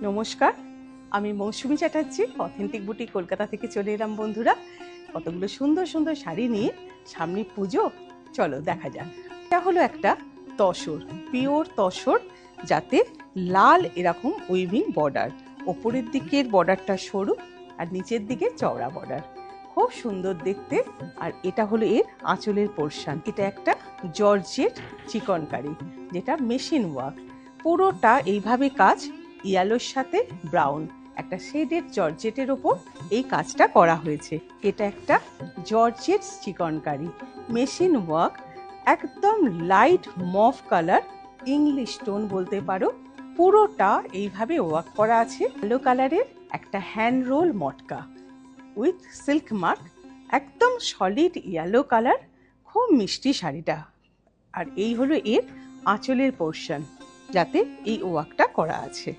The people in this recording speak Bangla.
নমস্কার, আমি মৌসুমী চ্যাটার্জি, অথেন্টিক বুটিক কলকাতা থেকে চলে এলাম বন্ধুরা। কতগুলো সুন্দর সুন্দর শাড়ি নিয়ে, সামনে পুজো, চলো দেখা যাক। এটা হলো একটা তসর, পিওর তসর, যাতে লাল এরকম উইভিং বর্ডার, ওপরের দিকের বর্ডারটা সরু আর নিচের দিকে চওড়া বর্ডার, খুব সুন্দর দেখতে। আর এটা হলো এর আঁচলের পোর্শন। এটা একটা জর্জেট চিকনকারি, যেটা মেশিন ওয়ার্ক, পুরোটা এইভাবে কাজ, ইয়েলোর সাথে ব্রাউন একটা শেডেড জর্জেটের ওপর এই কাজটা করা হয়েছে। এটা একটা জর্জেট চিকনকারি, মেশিন ওয়ার্ক, একদম light mauve colour, English tone বলতে পারো। পুরোটা এইভাবে ওয়ার্ক করা আছে। কালো কালারের একটা hand roll matka with silk mark, একদম সলিড ইয়েলো কালার, খুব মিষ্টি শাড়িটা। আর এই হলো এর আঁচলের পোর্শন, যাতে এই ওয়ার্কটা করা আছে।